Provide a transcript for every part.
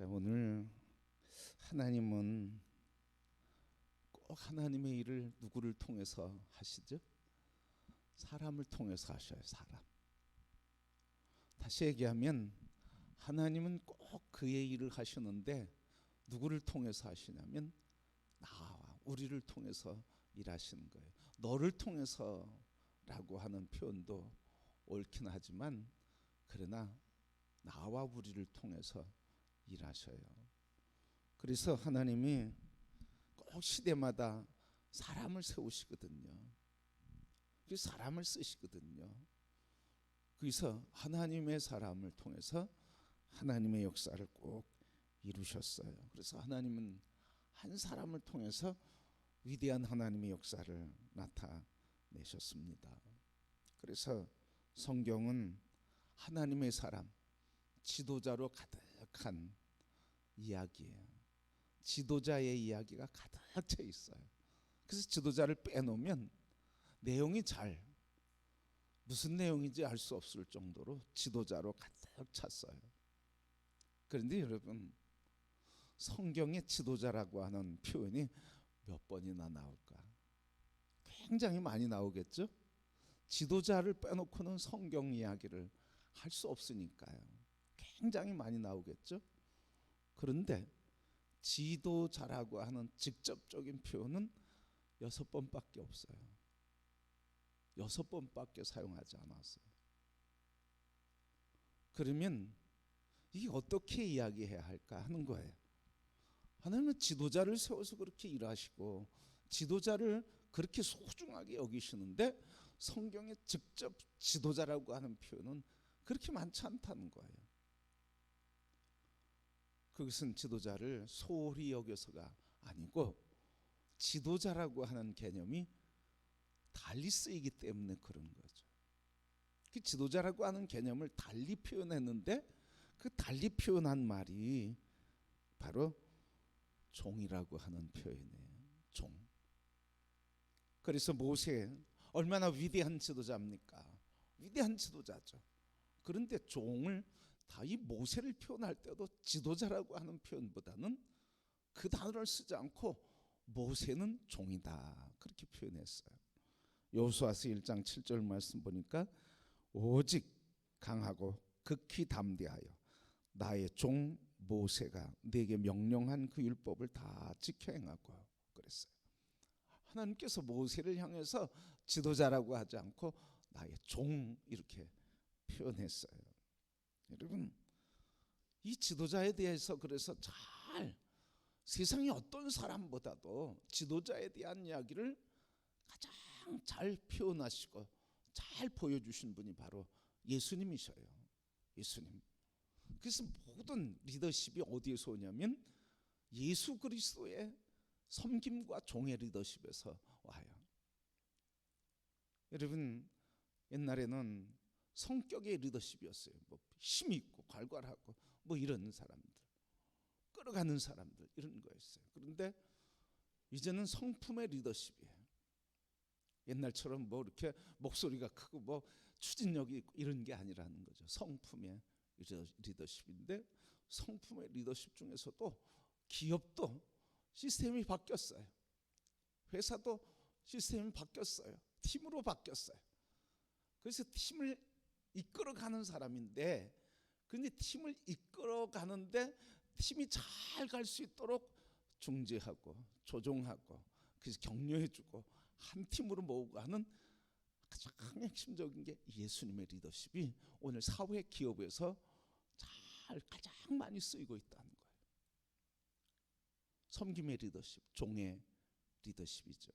자, 오늘 하나님은 꼭 하나님의 일을 누구를 통해서 하시죠? 사람을 통해서 하셔요. 사람. 다시 얘기하면 하나님은 꼭 그의 일을 하시는데 누구를 통해서 하시냐면 나와 우리를 통해서 일하시는 거예요. 너를 통해서라고 하는 표현도 옳긴 하지만 그러나 나와 우리를 통해서 일하셔요. 그래서 하나님이 꼭 시대마다 사람을 세우시거든요. 사람을 쓰시거든요. 그래서 하나님의 사람을 통해서 하나님의 역사를 꼭 이루셨어요. 그래서 하나님은 한 사람을 통해서 위대한 하나님의 역사를 나타내셨습니다. 그래서 성경은 하나님의 사람, 지도자로 가득한 이야기예요. 지도자의 이야기가 가득 차 있어요. 그래서 지도자를 빼놓으면 내용이 무슨 내용인지 알 수 없을 정도로 지도자로 가득 찼어요. 그런데 여러분, 성경의 지도자라고 하는 표현이 몇 번이나 나올까? 굉장히 많이 나오겠죠? 지도자를 빼놓고는 성경 이야기를 할 수 없으니까요. 굉장히 많이 나오겠죠? 그런데 지도자라고 하는 직접적인 표현은 6번밖에 없어요. 6번밖에 사용하지 않았어요. 그러면 이게 어떻게 이야기해야 할까 하는 거예요. 하나님은 지도자를 세워서 그렇게 일하시고 지도자를 그렇게 소중하게 여기시는데 성경에 직접 지도자라고 하는 표현은 그렇게 많지 않다는 거예요. 그것은 지도자를 소홀히 여겨서가 아니고 지도자라고 하는 개념이 달리 쓰이기 때문에 그런 거죠. 그 지도자라고 하는 개념을 달리 표현했는데 그 달리 표현한 말이 바로 종이라고 하는 표현이에요. 종. 그래서 모세 얼마나 위대한 지도자입니까? 위대한 지도자죠. 그런데 종을 다 이 모세를 표현할 때도 지도자라고 하는 표현보다는 그 단어를 쓰지 않고 모세는 종이다 그렇게 표현했어요. 여호수아서 1장 7절 말씀 보니까 오직 강하고 극히 담대하여 나의 종 모세가 네게 명령한 그 율법을 다 지켜 행하고 그랬어요. 하나님께서 모세를 향해서 지도자라고 하지 않고 나의 종 이렇게 표현했어요. 여러분, 이 지도자에 대해서 그래서 세상의 어떤 사람보다도 지도자에 대한 이야기를 가장 잘 표현하시고 잘 보여주신 분이 바로 예수님이셔요. 예수님. 그래서 모든 리더십이 어디에서 오냐면 예수 그리스도의 섬김과 종의 리더십에서 와요. 여러분, 옛날에는 성격의 리더십이었어요. 힘이 있고 괄괄하고 이런 사람들, 끌어가는 사람들 이런 거였어요. 그런데 이제는 성품의 리더십이에요. 옛날처럼 이렇게 목소리가 크고 추진력이 있고 이런 게 아니라는 거죠. 성품의 리더십인데 성품의 리더십 중에서도 기업도 시스템이 바뀌었어요. 회사도 시스템이 바뀌었어요. 팀으로 바뀌었어요. 그래서 팀을 이끌어가는 사람인데 근데 팀을 이끌어가는데 팀이 잘 갈 수 있도록 중재하고 조종하고 그래서 격려해주고 한 팀으로 모으고 하는 가장 핵심적인 게 예수님의 리더십이 오늘 사회 기업에서 가장 많이 쓰이고 있다는 거예요. 섬김의 리더십, 종의 리더십이죠.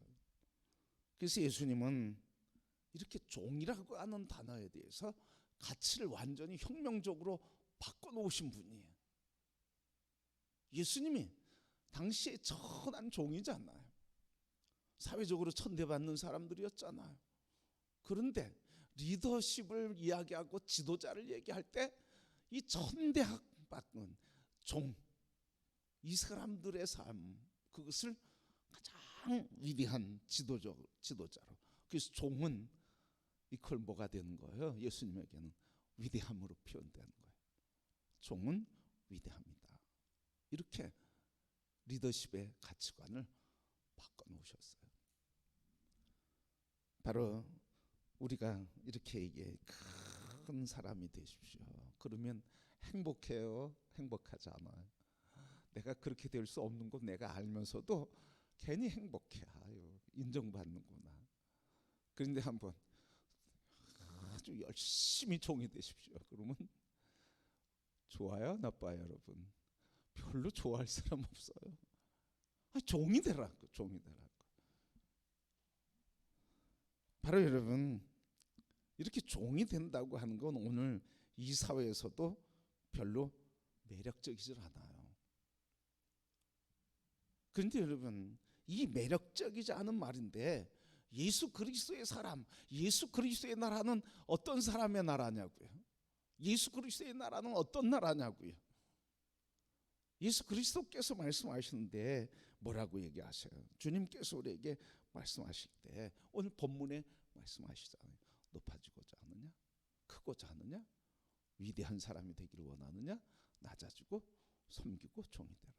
그래서 예수님은 이렇게 종이라고 하는 단어에 대해서 가치를 완전히 혁명적으로 바꿔놓으신 분이에요. 예수님이 당시에 천한 종이잖아요. 사회적으로 천대받는 사람들이었잖아요. 그런데 리더십을 이야기하고 지도자를 얘기할 때 이 천대받는 종, 이 사람들의 삶, 그것을 가장 위대한 지도자로. 그래서 종은 이퀄 뭐가 되는 거예요? 예수님에게는 위대함으로 표현되는 거예요. 종은 위대합니다. 이렇게 리더십의 가치관을 바꿔놓으셨어요. 바로 우리가 이렇게 얘기해, 큰 사람이 되십시오. 그러면 행복해요? 행복하지 않아요? 내가 그렇게 될 수 없는 거 내가 알면서도 괜히 행복해. 아유, 인정받는구나. 그런데 한번 아주 열심히 종이 되십시오. 그러면 좋아요? 나빠요? 여러분? 별로 좋아할 사람 없어요. 종이 되라고, 종이 되라고. 바로 여러분, 이렇게 종이 된다고 하는 건 오늘 이 사회에서도 별로 매력적이질 않아요. 그런데 여러분, 이 매력적이지 않은 말인데 예수 그리스도의 사람, 예수 그리스도의 나라는 어떤 사람의 나라냐고요? 예수 그리스도의 나라는 어떤 나라냐고요? 예수 그리스도께서 말씀하시는데 뭐라고 얘기하세요? 주님께서 우리에게 말씀하실 때 오늘 본문에 말씀하시잖아요. 높아지고자 하느냐? 크고자 하느냐? 위대한 사람이 되기를 원하느냐? 낮아지고 섬기고 종이 되라.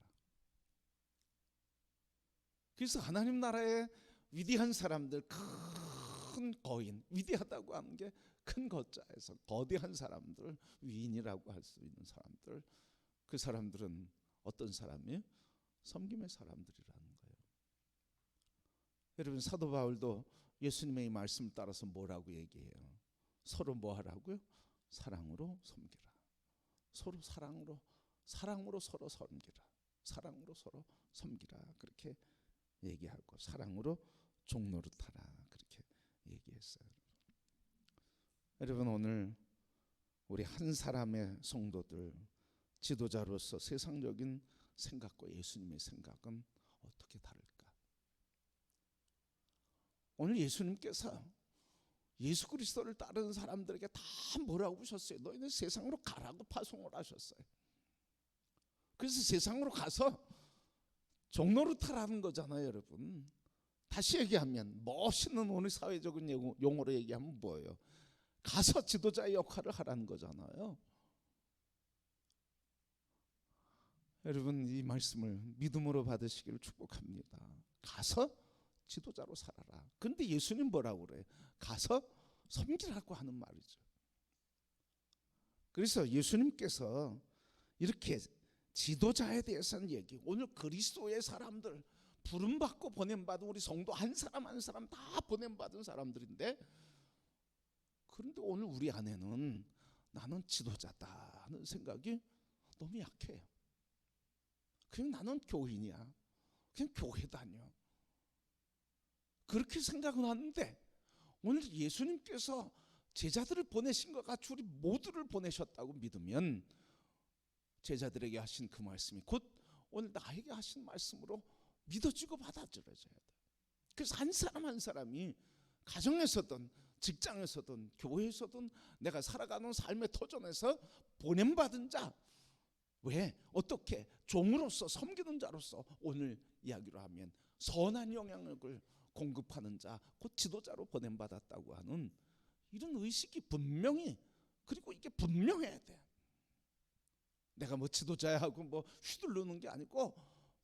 그래서 하나님 나라의 위대한 사람들, 큰 거인, 위대하다고 하는 게 큰 거자에서 거대한 사람들, 위인이라고 할 수 있는 사람들, 그 사람들은 어떤 사람이에요? 섬김의 사람들이라는 거예요. 여러분, 사도 바울도 예수님의 이 말씀 따라서 뭐라고 얘기해요? 서로 뭐 하라고요? 사랑으로 섬기라. 서로 사랑으로 서로 섬기라. 사랑으로 서로 섬기라. 그렇게 얘기하고 사랑으로 종노릇하라. 그렇게 얘기했어요. 여러분, 오늘 우리 한 사람의 성도들, 지도자로서 세상적인 생각과 예수님의 생각은 어떻게 다를까? 오늘 예수님께서 예수 그리스도를 따르는 사람들에게 다 뭐라고 하셨어요? 너희는 세상으로 가라고 파송을 하셨어요. 그래서 세상으로 가서 종노릇하라는 거잖아요, 여러분. 다시 얘기하면, 멋있는 오늘 사회적인 용어로 얘기하면 뭐예요? 가서 지도자의 역할을 하라는 거잖아요. 여러분, 이 말씀을 믿음으로 받으시기를 축복합니다. 가서 지도자로 살아라. 근데 예수님 뭐라고 그래요? 가서 섬기라고 하는 말이죠. 그래서 예수님께서 이렇게 지도자에 대해서는 얘기, 오늘 그리스도의 사람들, 부름받고 보냄받은 우리 성도 한 사람 한 사람 다 보냄받은 사람들인데, 그런데 오늘 우리 안에는 나는 지도자다 하는 생각이 너무 약해요. 그냥 나는 교인이야, 그냥 교회 다녀, 그렇게 생각은 하는데, 오늘 예수님께서 제자들을 보내신 것 같이 우리 모두를 보내셨다고 믿으면 제자들에게 하신 그 말씀이 곧 오늘 나에게 하신 말씀으로 믿어지고 받아들여져야 돼. 그래서 한 사람 한 사람이 가정에서든 직장에서든 교회에서든 내가 살아가는 삶의 터전에서 보냄받은 자, 왜? 어떻게? 종으로서, 섬기는 자로서, 오늘 이야기로 하면 선한 영향력을 공급하는 자, 곧 지도자로 보냄받았다고 하는 이런 의식이 분명히, 그리고 이게 분명해야 돼. 내가 뭐 지도자야 하고 뭐 휘둘르는 게 아니고,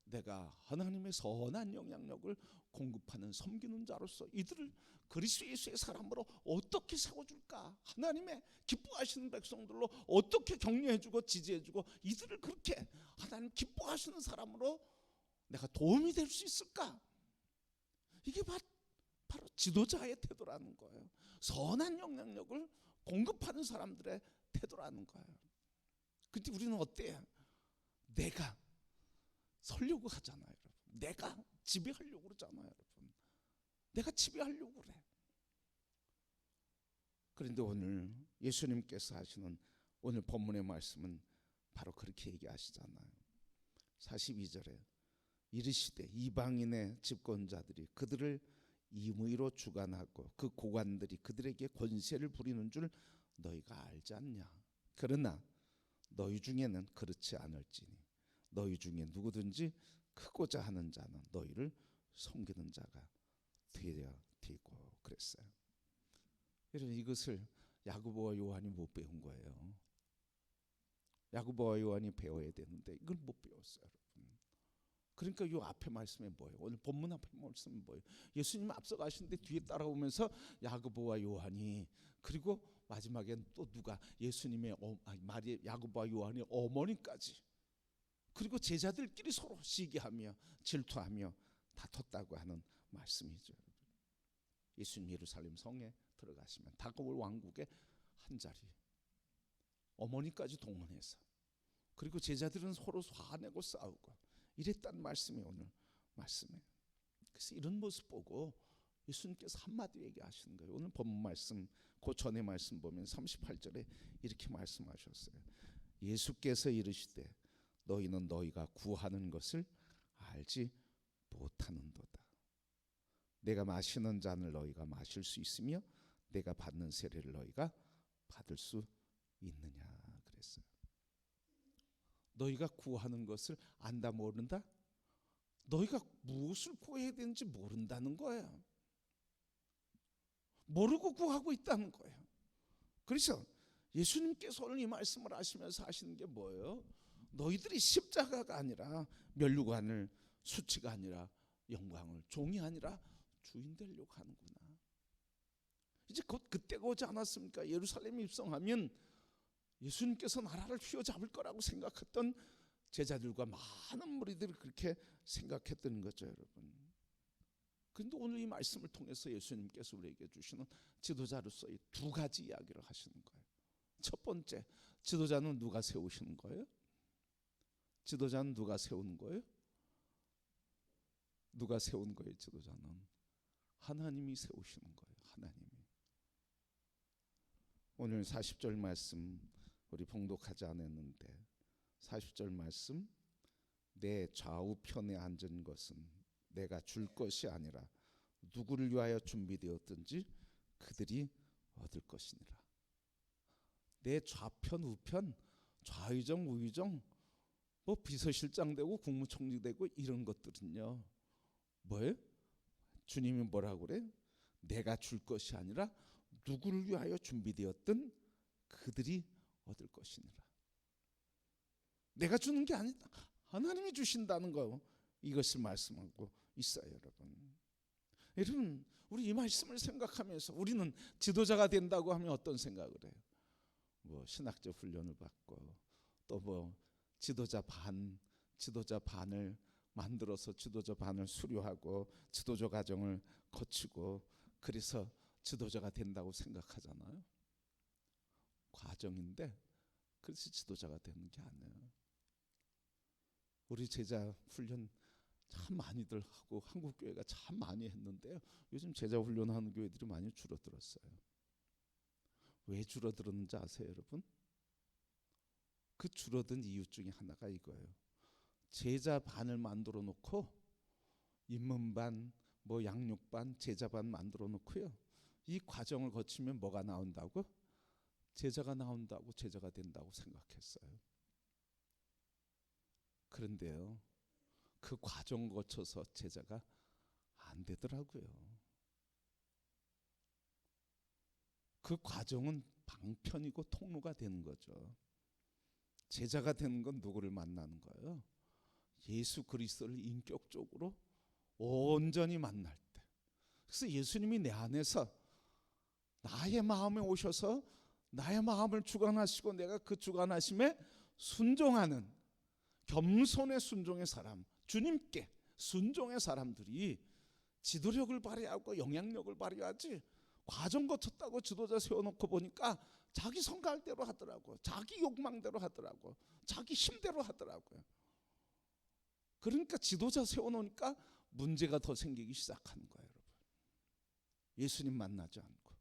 내가 하나님의 선한 영향력을 공급하는 섬기는 자로서 이들을 그리스도 예수의 사람으로 어떻게 세워줄까? 하나님의 기뻐하시는 백성들로 어떻게 격려해주고 지지해주고 이들을 그렇게 하나님 기뻐하시는 사람으로 내가 도움이 될 수 있을까? 이게 바로 지도자의 태도라는 거예요. 선한 영향력을 공급하는 사람들의 태도라는 거예요. 근데 우리는 어때요? 내가 설려고 하잖아요, 여러분. 내가 지배하려고 그러잖아요, 여러분. 내가 지배하려고 그래. 그런데 오늘 예수님께서 하시는 오늘 본문의 말씀은 바로 그렇게 얘기하시잖아요. 42절에 이르시되 이방인의 집권자들이 그들을 임의로 주관하고 그 고관들이 그들에게 권세를 부리는 줄 너희가 알지 않냐? 그러나 너희 중에는 그렇지 않을지니 너희 중에 누구든지 크고자 하는 자는 너희를 섬기는 자가 되어야 되고 그랬어요. 여러분, 이것을 야고보와 요한이 못 배운 거예요. 야고보와 요한이 배워야 되는데 이걸 못 배웠어요, 여러분. 그러니까 요 앞에 말씀이 뭐예요? 오늘 본문 앞에 말씀이 뭐예요? 예수님 앞서가시는데 뒤에 따라오면서 야고보와 요한이, 그리고 마지막엔 또 누가, 예수님의 마리 야고보와 요한의 어머니까지, 그리고 제자들끼리 서로 시기하며 질투하며 다퉜다고 하는 말씀이죠. 예수님 예루살렘 성에 들어가시면 다가올 왕국의 한 자리, 어머니까지 동원해서, 그리고 제자들은 서로 화내고 싸우고 이랬다는 말씀이 오늘 말씀이에요. 그래서 이런 모습 보고 예수님께서 한마디 얘기하시는 거예요. 오늘 본문 말씀, 그 전에 말씀 보면 38절에 이렇게 말씀하셨어요. 예수께서 이르시되 너희는 너희가 구하는 것을 알지 못하는도다. 내가 마시는 잔을 너희가 마실 수 있으며 내가 받는 세례를 너희가 받을 수 있느냐 그랬어요. 너희가 구하는 것을 안다 모른다? 너희가 무엇을 구해야 되는지 모른다는 거예요. 모르고 구하고 있다는 거예요. 그래서 예수님께서 오늘 이 말씀을 하시면서 하시는 게 뭐예요? 너희들이 십자가가 아니라 면류관을, 수치가 아니라 영광을, 종이 아니라 주인 되려고 하는구나. 이제 곧 그때가 오지 않았습니까? 예루살렘에 입성하면 예수님께서 나라를 휘어잡을 거라고 생각했던 제자들과 많은 무리들이 그렇게 생각했던 거죠, 여러분. 그런데 오늘 이 말씀을 통해서 예수님께서 우리에게 주시는 지도자로서의 두 가지 이야기를 하시는 거예요. 첫 번째, 지도자는 누가 세우시는 거예요? 지도자는 누가 세우는 거예요? 누가 세운 거예요? 지도자는 하나님이 세우시는 거예요. 하나님이. 오늘 40절 말씀 우리 봉독하지 않았는데 40절 말씀, 내 좌우편에 앉은 것은 내가 줄 것이 아니라 누구를 위하여 준비되었든지 그들이 얻을 것이니라. 내 좌편 우편, 좌의정 우의정, 뭐 비서실장 되고 국무총리 되고 이런 것들은요, 뭐예요? 주님이 뭐라고 그래? 내가 줄 것이 아니라 누구를 위하여 준비되었든 그들이 얻을 것이니라. 내가 주는 게 아니다. 하나님이 주신다는 거, 이것을 말씀하고 있어요, 여러분. 여러분, 우리 이 말씀을 생각하면서 우리는 지도자가 된다고 하면 어떤 생각을 해요? 뭐 신학적 훈련을 받고 또 뭐 지도자 반을 만들어서 지도자 반을 수료하고 지도자 과정을 거치고 그래서 지도자가 된다고 생각하잖아요. 과정인데 그래서 지도자가 되는 게 아니에요. 우리 제자 훈련 참 많이들 하고 한국교회가 참 많이 했는데요, 요즘 제자 훈련하는 교회들이 많이 줄어들었어요. 왜 줄어들었는지 아세요, 여러분? 그 줄어든 이유 중에 하나가 이거예요. 제자 반을 만들어 놓고 인문반, 뭐 양육반, 제자반 만들어 놓고요, 이 과정을 거치면 뭐가 나온다고? 제자가 나온다고, 제자가 된다고 생각했어요. 그런데요, 그 과정 거쳐서 제자가 안 되더라고요. 그 과정은 방편이고 통로가 되는 거죠. 제자가 되는 건 누구를 만나는 거예요? 예수 그리스도를 인격적으로 온전히 만날 때. 그래서 예수님이 내 안에서 나의 마음에 오셔서 나의 마음을 주관하시고 내가 그 주관하심에 순종하는, 겸손의 순종의 사람, 주님께 순종의 사람들이 지도력을 발휘하고 영향력을 발휘하지, 과정 거쳤다고 지도자 세워놓고 보니까 자기 성갈대로 하더라고, 자기 욕망대로 하더라고, 자기 힘대로 하더라고요. 그러니까 지도자 세워놓으니까 문제가 더 생기기 시작하는 거예요, 여러분. 예수님 만나지 않고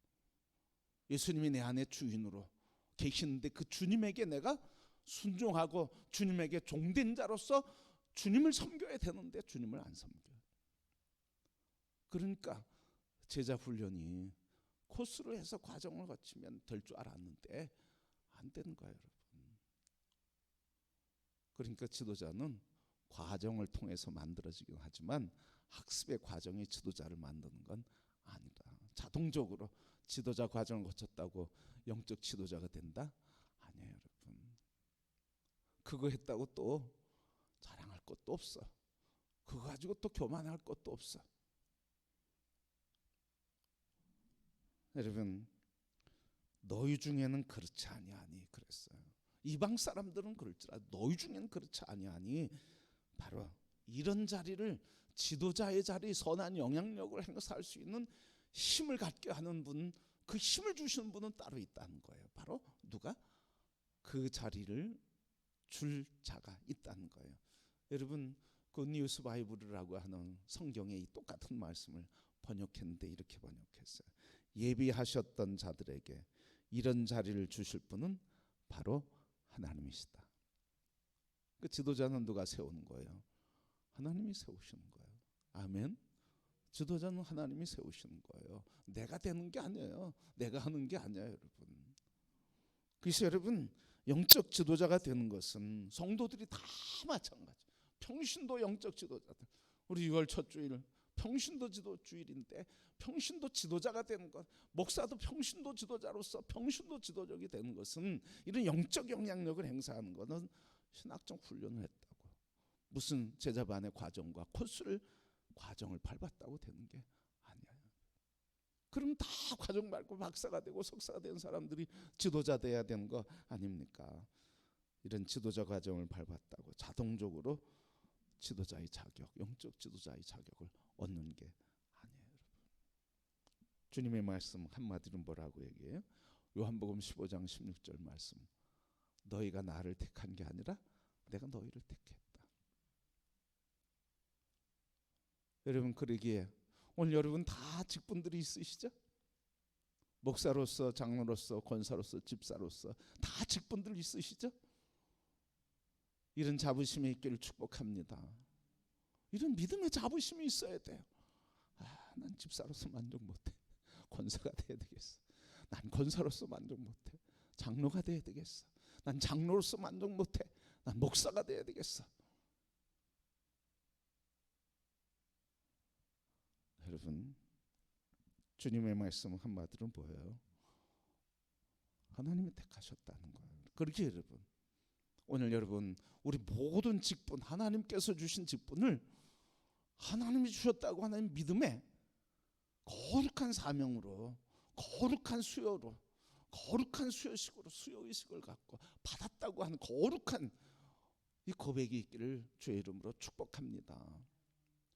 예수님이 내 안에 주인으로 계시는데 그 주님에게 내가 순종하고 주님에게 종된 자로서 주님을 섬겨야 되는데 주님을 안 섬겨요. 그러니까 제자 훈련이 코스로 해서 과정을 거치면 될 줄 알았는데 안 되는 거예요, 여러분. 그러니까 지도자는 과정을 통해서 만들어지긴 하지만 학습의 과정이 지도자를 만드는 건 아니다. 자동적으로 지도자 과정을 거쳤다고 영적 지도자가 된다? 아니에요, 여러분. 그거 했다고 또 자랑할 것도 없어. 그거 가지고 또 교만할 것도 없어. 여러분, 너희 중에는 그렇지 아니하니 그랬어요. 이방 사람들은 그럴지라도 너희 중에는 그렇지 아니하니, 바로 이런 자리를, 지도자의 자리, 선한 영향력을 행사할 수 있는 힘을 갖게 하는 분, 그 힘을 주시는 분은 따로 있다는 거예요. 바로 누가? 그 자리를 줄 자가 있다는 거예요. 여러분, 그 굿뉴스 바이블이라고 하는 성경에 이 똑같은 말씀을 번역했는데 이렇게 번역했어요. 예비하셨던 자들에게 이런 자리를 주실 분은 바로 하나님이시다. 그 지도자는 누가 세우는 거예요? 하나님이 세우시는 거예요. 아멘. 지도자는 하나님이 세우시는 거예요. 내가 되는 게 아니에요. 내가 하는 게 아니에요, 여러분. 그래서 여러분, 영적 지도자가 되는 것은 성도들이 다 마찬가지. 평신도 영적 지도자들. 우리 6월 첫 주일 평신도 지도 주일인데, 평신도 지도자가 되는 것, 목사도 평신도 지도자로서 평신도 지도적이 되는 것은, 이런 영적 영향력을 행사하는 것은 신학적 훈련을 했다고, 무슨 제자반의 과정과 코스를, 과정을 밟았다고 되는 게 아니에요. 그럼 다 과정 밟고 박사가 되고 석사가 된 사람들이 지도자 돼야 되는 거 아닙니까? 이런 지도자 과정을 밟았다고 자동적으로 지도자의 자격, 영적 지도자의 자격을 얻는 게 아니에요, 여러분. 주님의 말씀 한마디로 뭐라고 얘기해요? 요한복음 15장 16절 말씀. 너희가 나를 택한 게 아니라 내가 너희를 택했다. 여러분, 그러기에 오늘 여러분 다 직분들이 있으시죠? 목사로서, 장로로서, 권사로서, 집사로서 다 직분들 있으시죠? 이런 자부심이 있기를 축복합니다. 이런 믿음의 자부심이 있어야 돼요. 난 집사로서 만족 못해. 권사가 돼야 되겠어. 난 권사로서 만족 못해. 장로가 돼야 되겠어. 난 장로로서 만족 못해. 난 목사가 돼야 되겠어. 여러분, 주님의 말씀은 한마디로 뭐예요? 하나님이 택하셨다는 거예요. 그렇게 여러분, 오늘 여러분, 우리 모든 직분, 하나님께서 주신 직분을 하나님이 주셨다고 하는 믿음에 거룩한 사명으로, 거룩한 수요로, 거룩한 수요식으로, 수요의식을 갖고 받았다고 하는 거룩한 이 고백이 있기를 주의 이름으로 축복합니다.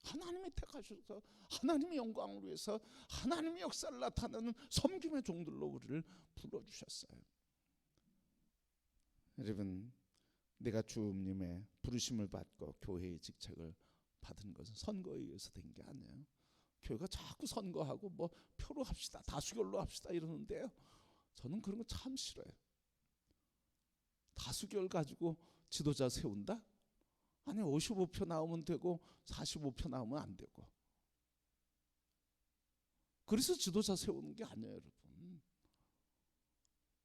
하나님이 택하셔서 하나님의 영광을 위해서 하나님의 역사를 나타내는 섬김의 종들로 우리를 불러주셨어요. 여러분, 내가 주님의 부르심을 받고 교회의 직책을 받은 것은 선거에 의해서 된 게 아니에요. 교회가 자꾸 선거하고 뭐 표로 합시다, 다수결로 합시다 이러는데요, 저는 그런 거 참 싫어요. 다수결 가지고 지도자 세운다? 아니, 55표 나오면 되고 45표 나오면 안 되고. 그래서 지도자 세우는 게 아니에요, 여러분.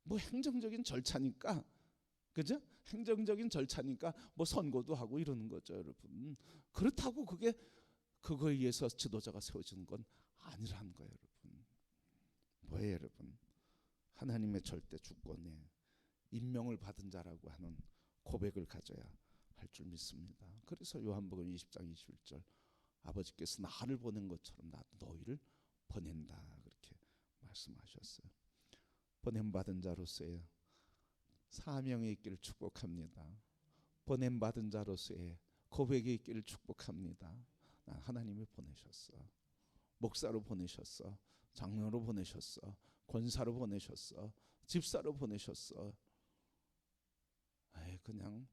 뭐 행정적인 절차니까, 그죠? 행정적인 절차니까 뭐 선거도 하고 이러는 거죠, 여러분. 그렇다고 그거에 의해서 지도자가 세워지는 건 아니라는 거예요, 여러분. 뭐예요, 여러분? 하나님의 절대 주권에 임명을 받은 자라고 하는 고백을 가져야 할 줄 믿습니다. 그래서 요한복음 20장 21절, 아버지께서 나를 보낸 것처럼 나도 너희를 보낸다, 그렇게 말씀하셨어요. 보냄받은 자로서의 사명이 있기를 축복합니다. 보냄받은 자로서의 고백이 있기를 축복합니다. 하나님이 보내셨어. 목사로 보내셨어. 장로로 보내셨어. 권사로 보내셨어. 집사로 보내셨어. 그냥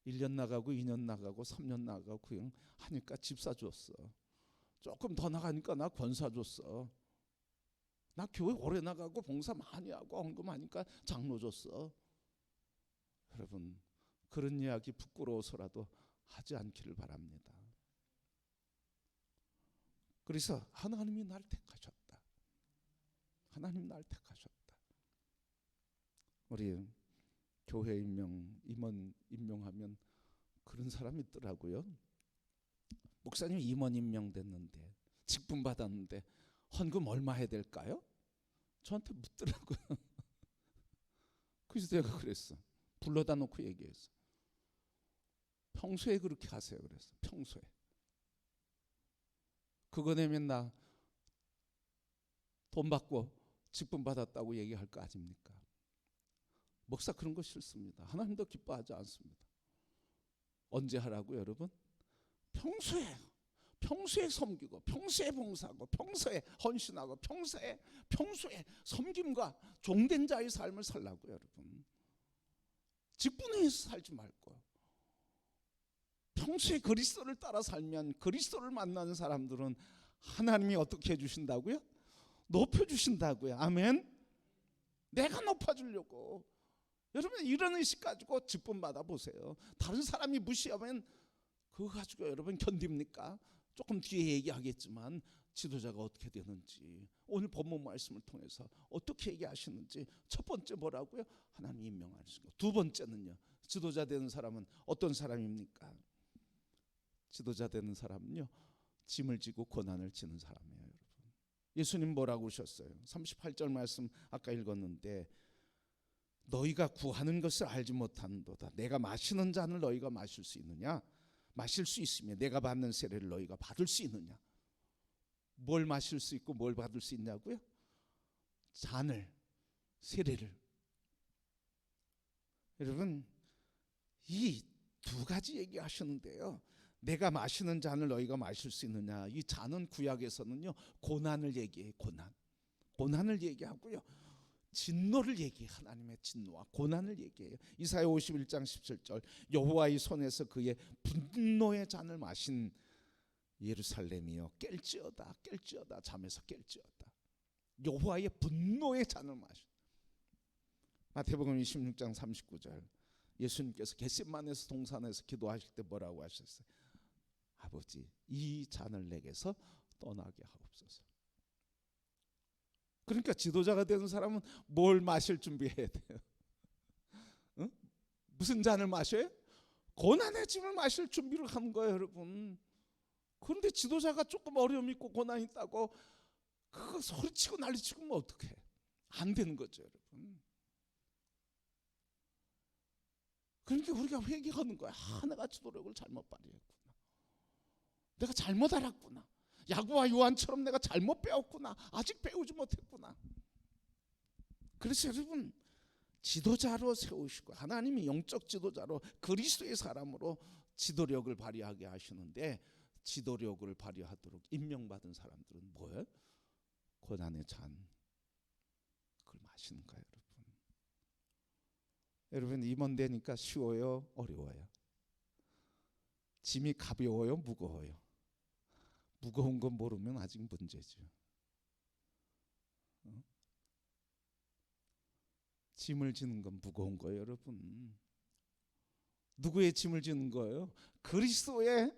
1년 나가고 2년 나가고 3년 나가고 그냥 하니까 집사 줬어. 조금 더 나가니까 나 권사 줬어. 나 교회 오래 나가고 봉사 많이 하고 헌금하니까 장로 줬어. 여러분, 그런 이야기 부끄러워서라도 하지 않기를 바랍니다. 그래서 하나님이 날 택하셨다. 하나님 날 택하셨다. 우리 교회 임원 임명하면 그런 사람이 있더라고요. 목사님 임원 임명됐는데, 직분 받았는데 헌금 얼마 해야 될까요? 저한테 묻더라고요. 그래서 내가 그랬어. 불러다 놓고 얘기했어. 평소에 그렇게 하세요. 그래서 평소에 그거 내면 나 돈 받고 직분 받았다고 얘기할 거 아닙니까? 목사 그런 거 싫습니다. 하나님도 기뻐하지 않습니다. 언제 하라고요, 여러분? 평소에 섬기고, 평소에 봉사하고, 평소에 헌신하고, 평소에 섬김과 종된 자의 삶을 살라고요, 여러분. 직분에 의해서 살지 말고, 평소에 그리스도를 따라 살면 그리스도를 만나는 사람들은 하나님이 어떻게 해주신다고요? 높여주신다고요. 아멘. 내가 높아주려고. 여러분 이런 의식 가지고 직분 받아보세요. 다른 사람이 무시하면 그거 가지고 여러분 견딥니까? 조금 뒤에 얘기하겠지만 지도자가 어떻게 되는지, 오늘 본문 말씀을 통해서 어떻게 얘기하시는지, 첫 번째 뭐라고요? 하나님 임명하시는 거. 두 번째는요, 지도자 되는 사람은 어떤 사람입니까? 지도자 되는 사람은요, 짐을 지고 고난을 지는 사람이에요. 여러분, 예수님 뭐라고 하셨어요? 38절 말씀 아까 읽었는데, 너희가 구하는 것을 알지 못하는도다. 내가 마시는 잔을 너희가 마실 수 있느냐? 마실 수 있으면 내가 받는 세례를 너희가 받을 수 있느냐? 뭘 마실 수 있고 뭘 받을 수 있냐고요? 잔을, 세례를. 여러분 이 두 가지 얘기하시는데요, 내가 마시는 잔을 너희가 마실 수 있느냐, 이 잔은 구약에서는요 고난을 얘기해요. 고난을 얘기하고요, 진노를 얘기해. 하나님의 진노와 고난을 얘기해요. 이사야 51장 17절, 여호와의 손에서 그의 분노의 잔을 마신 예루살렘이여 깰지어다 잠에서 깰지어다. 여호와의 분노의 잔을 마신. 마태복음 26장 39절, 예수님께서 겟세마네에서 동산에서 기도하실 때 뭐라고 하셨어요? 아버지 이 잔을 내게서 떠나게 하옵소서. 그러니까 지도자가 되는 사람은 뭘 마실 준비해야 돼요? 응? 무슨 잔을 마셔요? 고난의 짐을 마실 준비를 하는 거예요, 여러분. 그런데 지도자가 조금 어려움이 있고 고난이 있다고 그거 소리치고 난리치고 뭐 어떡해? 안 되는 거죠, 여러분. 그러니까 우리가 회개하는 거야. 내가 지도력을 잘못 발휘했구나. 내가 잘못 알았구나. 야고와 요한처럼 내가 잘못 배웠구나. 아직 배우지 못했구나. 그래서 여러분 지도자로 세우시고, 하나님이 영적 지도자로 그리스도의 사람으로 지도력을 발휘하게 하시는데, 지도력을 발휘하도록 임명받은 사람들은 뭐예요? 고난의 잔, 그걸 마시는 거예요. 여러분 임원되니까 쉬워요, 어려워요? 짐이 가벼워요, 무거워요? 무거운 건 모르면 아직 문제죠. 짐을 지는 건 무거운 거예요, 여러분. 누구의 짐을 지는 거예요? 그리스도의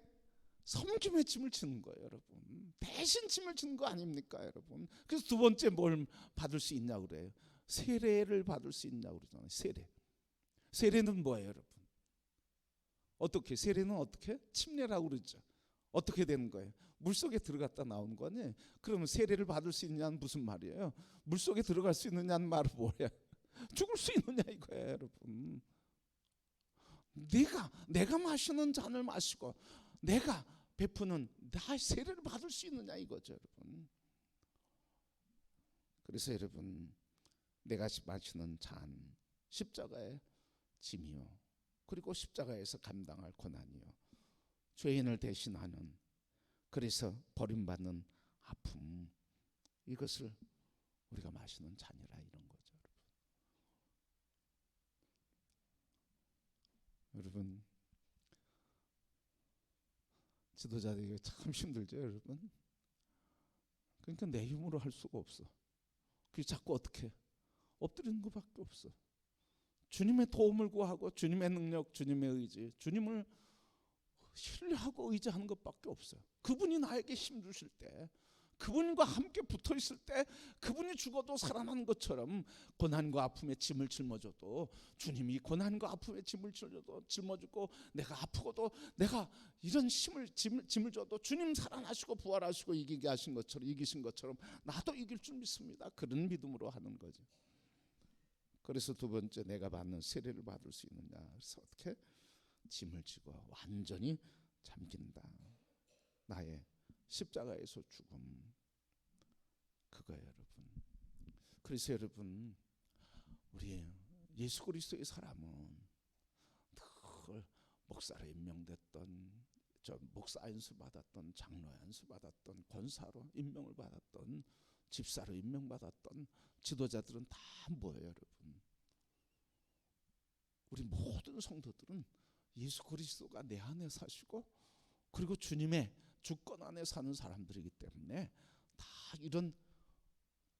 섬김의 짐을 지는 거예요, 여러분. 대신 짐을 지는 거 아닙니까, 여러분? 그래서 두 번째 뭘 받을 수 있냐고 그래요? 세례를 받을 수 있냐고 그러잖아요. 세례는 뭐예요, 여러분? 어떻게? 세례는 어떻게? 침례라고 그러죠. 어떻게 되는 거예요? 물속에 들어갔다 나오는 거 아니에요? 그러면 세례를 받을 수 있냐는 무슨 말이에요? 물속에 들어갈 수 있느냐는 말은 뭐예요? 죽을 수 있느냐 이거예요, 여러분. 내가 마시는 잔을 마시고 내가 베푸는 나 세례를 받을 수 있느냐 이거죠, 여러분. 그래서 여러분, 내가 마시는 잔, 십자가의 짐이요, 그리고 십자가에서 감당할 고난이요, 죄인을 대신하는, 그래서 버림받는 아픔, 이것을 우리가 마시는 잔이라 이런 거죠. 여러분 지도자 되기 참 힘들죠, 여러분. 그러니까 내 힘으로 할 수가 없어. 그게 자꾸 어떻게 엎드리는 것밖에 없어. 주님의 도움을 구하고 주님의 능력, 주님의 의지, 주님을 신뢰하고 의지하는 것밖에 없어요. 그분이 나에게 힘 주실 때, 그분과 함께 붙어 있을 때, 그분이 죽어도 살아난 것처럼 고난과 아픔의 짐을 짊어져도, 주님이 고난과 아픔의 짐을 짊어지고 내가 아프고도 내가 이런 짐을 져도 주님 살아나시고 부활하시고 이기신 것처럼 나도 이길 줄 믿습니다. 그런 믿음으로 하는 거죠. 그래서 두 번째, 내가 받는 세례를 받을 수 있느냐. 그래서 어떻게? 짐을 지고 완전히 잠긴다. 나의 십자가에서 죽음, 그거예요, 여러분. 그래서 여러분, 우리 예수 그리스도의 사람은 늘 목사로 임명됐던, 저 목사 안수 받았던, 장로 안수 받았던, 권사로 임명을 받았던, 집사로 임명받았던 지도자들은 다 뭐예요, 여러분? 우리 모든 성도들은 예수 그리스도가 내 안에 사시고, 그리고 주님의 주권 안에 사는 사람들이기 때문에 다 이런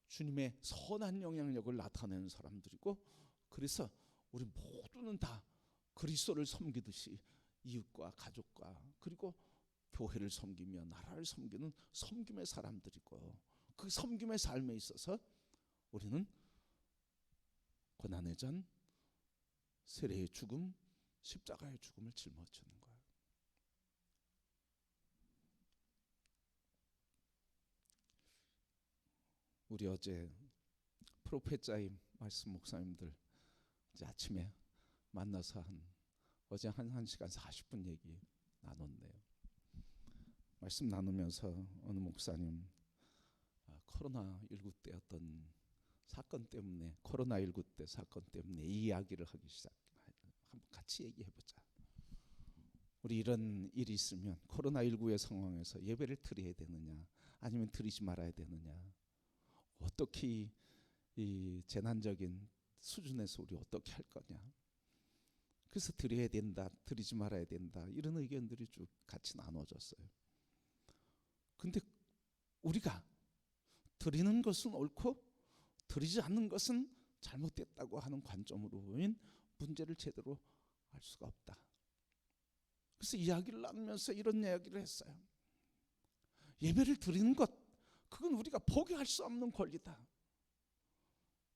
주님의 선한 영향력을 나타내는 사람들이고, 그래서 우리 모두는 다 그리스도를 섬기듯이 이웃과 가족과 그리고 교회를 섬기며 나라를 섬기는 섬김의 사람들이고, 그 섬김의 삶에 있어서 우리는 고난의 전, 세례의 죽음, 십자가의 죽음을 짊어지는 거예요. 우리 어제 프로페자임 말씀 목사님들 이제 아침에 만나서 어제 한 1시간 40분 얘기 나눴네요. 말씀 나누면서 어느 목사님 코로나19 때 어떤 사건 때문에, 코로나19 때 사건 때문에 이 이야기를 하기 한번 같이 얘기해보자. 우리 이런 일이 있으면 코로나19의 상황에서 예배를 드려야 되느냐 아니면 드리지 말아야 되느냐, 어떻게 이 재난적인 수준에서 우리 어떻게 할 거냐, 그래서 드려야 된다 드리지 말아야 된다, 이런 의견들이 쭉 같이 나눠졌어요. 근데 우리가 드리는 것은 옳고 드리지 않는 것은 잘못됐다고 하는 관점으로인 문제를 제대로 알 수가 없다. 그래서 이야기를 나누면서 이런 이야기를 했어요. 예배를 드리는 것, 그건 우리가 포기할 수 없는 권리다.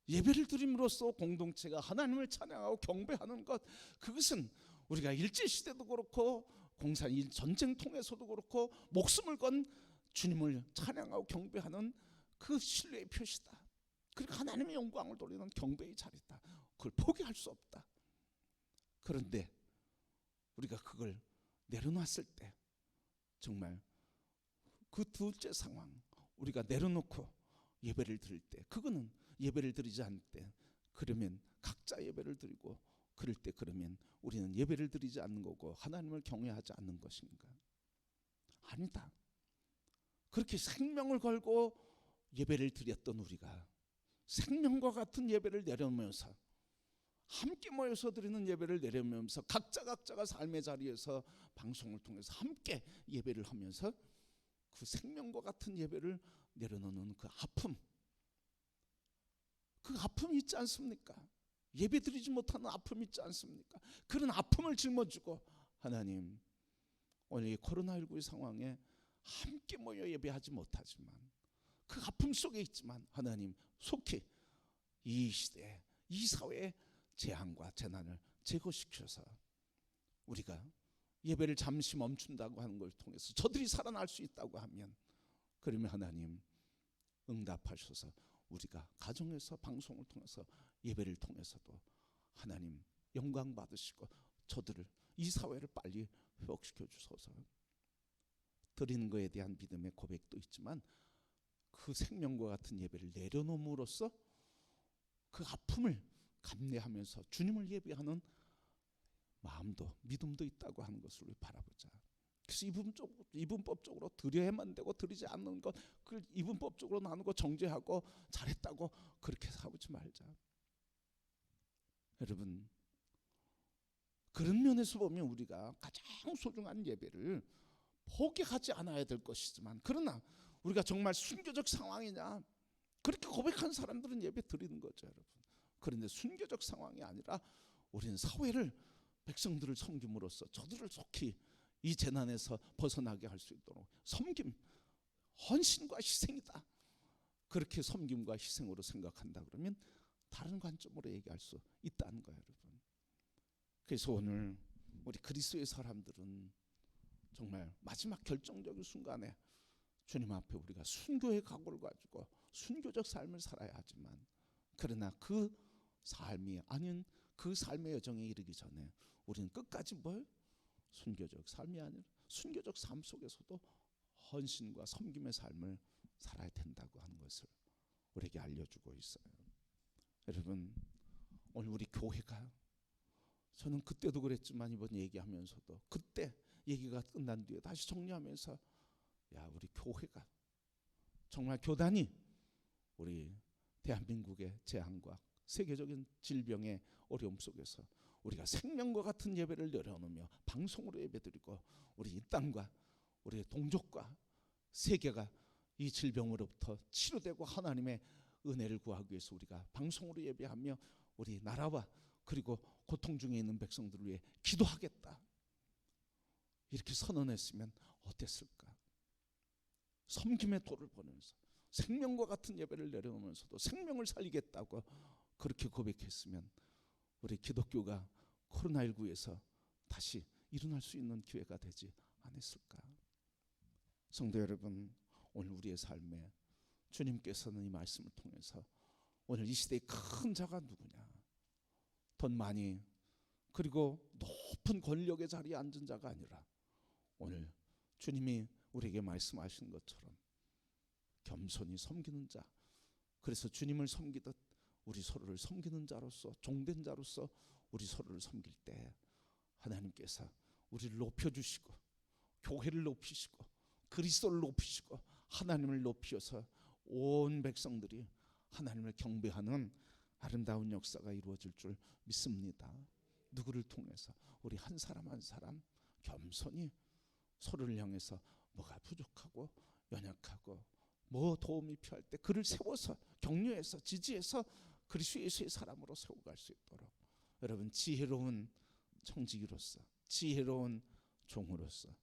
예배를 드림으로써 공동체가 하나님을 찬양하고 경배하는 것, 그것은 우리가 일제시대도 그렇고 공산 전쟁통에서도 그렇고 목숨을 건 주님을 찬양하고 경배하는 그 신뢰의 표시다. 그리고 하나님의 영광을 돌리는 경배의 자리다. 그걸 포기할 수 없다. 그런데 우리가 그걸 내려놨을 때, 정말 그 둘째 상황, 우리가 내려놓고 예배를 드릴 때, 그거는 예배를 드리지 않을 때, 그러면 각자 예배를 드리고 그럴 때, 그러면 우리는 예배를 드리지 않는 거고 하나님을 경외하지 않는 것인가? 아니다. 그렇게 생명을 걸고 예배를 드렸던 우리가 생명과 같은 예배를 내려놓으면서, 함께 모여서 드리는 예배를 내려놓으면서 각자가 삶의 자리에서 방송을 통해서 함께 예배를 하면서 그 생명과 같은 예배를 내려놓는 그 아픔이 있지 않습니까? 예배 드리지 못하는 아픔이 있지 않습니까? 그런 아픔을 짊어지고 하나님, 오늘 이 코로나19의 상황에 함께 모여 예배하지 못하지만 그 아픔 속에 있지만 하나님, 속히 이 시대에, 이 사회의 재앙과 재난을 제거시켜서 우리가 예배를 잠시 멈춘다고 하는 걸 통해서 저들이 살아날 수 있다고 하면, 그러면 하나님 응답하셔서 우리가 가정에서 방송을 통해서 예배를 통해서도 하나님 영광 받으시고 저들을, 이 사회를 빨리 회복시켜 주소서. 드리는 것에 대한 믿음의 고백도 있지만 그 생명과 같은 예배를 내려놓음으로써 그 아픔을 감내하면서 주님을 예배하는 마음도, 믿음도 있다고 하는 것을 우리 바라보자. 그래서 이분법적으로 드려야만 되고 드리지 않는 것, 그걸 이분법적으로 나누고 정죄하고 잘했다고 그렇게 살지 말자. 여러분, 그런 면에서 보면 우리가 가장 소중한 예배를 포기하지 않아야 될 것이지만, 그러나 우리가 정말 순교적 상황이냐, 그렇게 고백한 사람들은 예배 드리는 거죠, 여러분. 그런데 순교적 상황이 아니라 우리는 사회를, 백성들을 섬김으로써 저들을 속히 이 재난에서 벗어나게 할 수 있도록 섬김, 헌신과 희생이다. 그렇게 섬김과 희생으로 생각한다 그러면 다른 관점으로 얘기할 수 있다는 거예요, 여러분. 그래서 오늘 우리 그리스도의 사람들은 정말 마지막 결정적인 순간에 주님 앞에 우리가 순교의 각오를 가지고 순교적 삶을 살아야 하지만, 그러나 그 삶이 아닌 그 삶의 여정에 이르기 전에 우리는 끝까지 뭘 순교적 삶이 아니라 순교적 삶 속에서도 헌신과 섬김의 삶을 살아야 된다고 하는 것을 우리에게 알려주고 있어요. 여러분, 오늘 우리 교회가, 저는 그때도 그랬지만 이번 얘기하면서도 그때 얘기가 끝난 뒤에 다시 정리하면서, 우리 교회가 정말 교단이 우리 대한민국의 재앙과 세계적인 질병의 어려움 속에서 우리가 생명과 같은 예배를 내려놓으며 방송으로 예배드리고, 우리 이 땅과 우리 동족과 세계가 이 질병으로부터 치료되고 하나님의 은혜를 구하기 위해서 우리가 방송으로 예배하며 우리 나라와 그리고 고통 중에 있는 백성들을 위해 기도하겠다, 이렇게 선언했으면 어땠을까? 섬김의 도를 보내면서 생명과 같은 예배를 내려놓으면서도 생명을 살리겠다고 그렇게 고백했으면 우리 기독교가 코로나19에서 다시 일어날 수 있는 기회가 되지 않았을까? 성도 여러분, 오늘 우리의 삶에 주님께서는 이 말씀을 통해서 오늘 이 시대의 큰 자가 누구냐? 돈 많이 그리고 높은 권력의 자리에 앉은 자가 아니라 오늘 주님이 우리에게 말씀하신 것처럼 겸손히 섬기는 자, 그래서 주님을 섬기듯 우리 서로를 섬기는 자로서, 종된 자로서 우리 서로를 섬길 때 하나님께서 우리를 높여주시고 교회를 높이시고 그리스도를 높이시고 하나님을 높이셔서 온 백성들이 하나님을 경배하는 아름다운 역사가 이루어질 줄 믿습니다. 누구를 통해서? 우리 한 사람 한 사람 겸손히 서로를 향해서 뭐가 부족하고 연약하고 뭐 도움이 필요할 때 그를 세워서 격려해서 지지해서 그리스도 예수의 사람으로 세워갈 수 있도록, 여러분 지혜로운 청지기로서 지혜로운 종으로서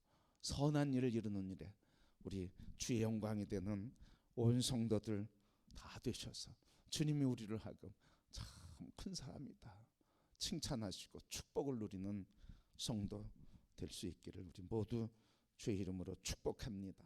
선한 일을 이루는 일에 우리 주의 영광이 되는 온 성도들 다 되셔서 주님이 우리를 하금 참 큰 사람이다 칭찬하시고 축복을 누리는 성도 될 수 있기를 우리 모두 주의 이름으로 축복합니다.